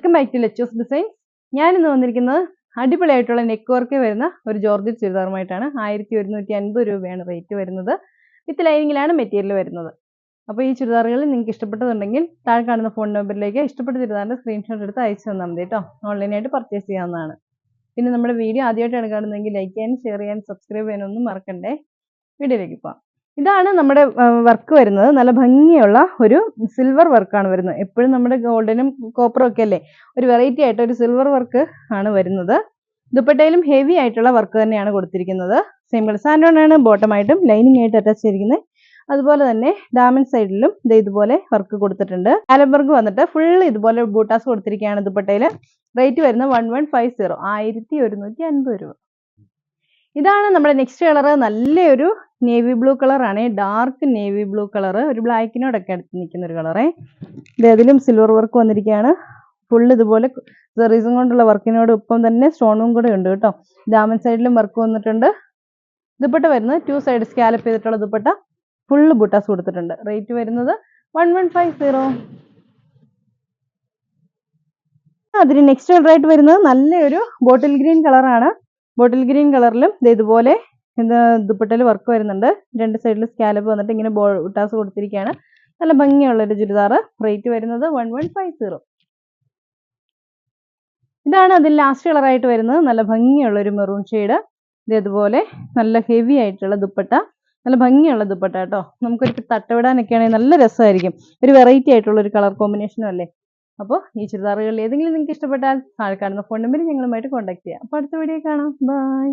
Welcome back to Lechu's designs. ഞാൻ ഇന്ന് വന്നിരിക്കുന്നത് അടിപൊളിയായിട്ടുള്ള നെക്ക് വർക്ക് വരുന്ന ഒരു ജോർജറ്റ് ചുരിദാറുമായിട്ടാണ്. 1150 രൂപയാണ് റേറ്റ് വരുന്നത്. വിത്ത് ലൈനിങ്ങിലാണ് മെറ്റീരിയൽ വരുന്നത്. അപ്പോൾ ഈ ചുരിദാറുകളിൽ നിങ്ങൾക്ക് ഇഷ്ടപ്പെട്ടതുണ്ടെങ്കിൽ താഴെ കാണുന്ന ഫോൺ നമ്പറിലേക്ക് ഇഷ്ടപ്പെട്ട ചുരിദാറിൻ്റെ സ്ക്രീൻഷോട്ട് എടുത്ത് അയച്ചു തന്നാൽ മതി കേട്ടോ. ഓൺലൈനായിട്ട് പർച്ചേസ് ചെയ്യാവുന്നതാണ്. പിന്നെ നമ്മുടെ വീഡിയോ ആദ്യമായിട്ടാണ് കാണുന്നതെങ്കിൽ ലൈക്ക് ചെയ്യാനും ഷെയർ ചെയ്യാനും സബ്സ്ക്രൈബ് ചെയ്യാനൊന്നും മറക്കണ്ടേ. വീഡിയോയിലേക്ക് പോകാം. ഇതാണ് നമ്മുടെ വർക്ക് വരുന്നത്. നല്ല ഭംഗിയുള്ള ഒരു സിൽവർ വർക്കാണ് വരുന്നത്. എപ്പോഴും നമ്മുടെ ഗോൾഡനും കോപ്പറും ഒക്കെ അല്ലേ, ഒരു വെറൈറ്റി ആയിട്ട് ഒരു സിൽവർ വർക്ക് ആണ് വരുന്നത്. ദുപ്പട്ടയിലും ഹെവി ആയിട്ടുള്ള വർക്ക് തന്നെയാണ് കൊടുത്തിരിക്കുന്നത്. സെയിം കളർ സാൻഡോൺ ആണ് ബോട്ടമായിട്ടും ലൈനിങ് ആയിട്ട് അറ്റാച്ച് ചെയ്തിരിക്കുന്നത്. അതുപോലെ തന്നെ ഡാമൻ സൈഡിലും ഇതുപോലെ വർക്ക് കൊടുത്തിട്ടുണ്ട്. ആലം വർക്ക് വന്നിട്ട് ഫുൾ ഇതുപോലെ ബൂട്ടാസ് കൊടുത്തിരിക്കുകയാണ് ദുപ്പട്ടയിൽ. റേറ്റ് വരുന്നത് 1150, 1150 രൂപ. ഇതാണ് നമ്മുടെ നെക്സ്റ്റ് കളർ. നല്ലൊരു നേവി ബ്ലൂ കളറാണ്, ഡാർക്ക് നേവി ബ്ലൂ കളർ, ഒരു ബ്ലാക്കിനോടൊക്കെ അടുത്ത് നിൽക്കുന്ന ഒരു കളറേ. ഇതിലും സിൽവർ വർക്ക് വന്നിരിക്കുകയാണ്. ഫുൾ ഇതുപോലെ സെറീസും കൊണ്ടുള്ള വർക്കിനോടൊപ്പം തന്നെ സ്റ്റോണും കൂടെ ഉണ്ട് കേട്ടോ. ഡാമൻ സൈഡിലും വർക്ക് വന്നിട്ടുണ്ട്. ദുപ്പട്ട വരുന്നത് 2 സൈഡ് സ്കാലപ്പ് ചെയ്തിട്ടുള്ള ദുപ്പട്ട, ഫുള്ള് ബുട്ടാസ് കൊടുത്തിട്ടുണ്ട്. റേറ്റ് വരുന്നത് 1150. അതിന് നെക്സ്റ്റ് കളറായിട്ട് വരുന്നത് നല്ലൊരു ബോട്ടിൽ ഗ്രീൻ കളറാണ്. ബോട്ടിൽ ഗ്രീൻ കളറിലും ഇതുപോലെ ദുപ്പട്ടയിൽ വർക്ക് വരുന്നുണ്ട്. 2 സൈഡിൽ സ്കാലപ്പ് വന്നിട്ട് ഇങ്ങനെ ബുട്ടാസ് കൊടുത്തിരിക്കുകയാണ്. നല്ല ഭംഗിയുള്ളൊരു ചുരിദാർ. റേറ്റ് വരുന്നത് 1150. ഇതാണ് അതിൽ ലാസ്റ്റ് കളറായിട്ട് വരുന്നത്. നല്ല ഭംഗിയുള്ളൊരു മെറൂൺ ഷെയ്ഡ്. ഇതുപോലെ നല്ല ഹെവി ആയിട്ടുള്ള ദുപ്പട്ട, നല്ല ഭംഗിയുള്ള ദുപ്പട്ട കേട്ടോ. നമുക്കൊരു തട്ടവിടാനൊക്കെ ആണെങ്കിൽ നല്ല രസമായിരിക്കും. ഒരു വെറൈറ്റി ആയിട്ടുള്ള ഒരു കളർ കോമ്പിനേഷനും അല്ലേ. അപ്പോൾ ഈ ചുരിദാറുകളിൽ ഏതെങ്കിലും നിങ്ങൾക്ക് ഇഷ്ടപ്പെട്ടാൽ താഴെ കാണുന്ന ഫോൺ നമ്പറിൽ ഞങ്ങളുമായിട്ട് കോൺടാക്ട് ചെയ്യാം. അപ്പോൾ അടുത്ത വീഡിയോ കാണാം. ബൈ.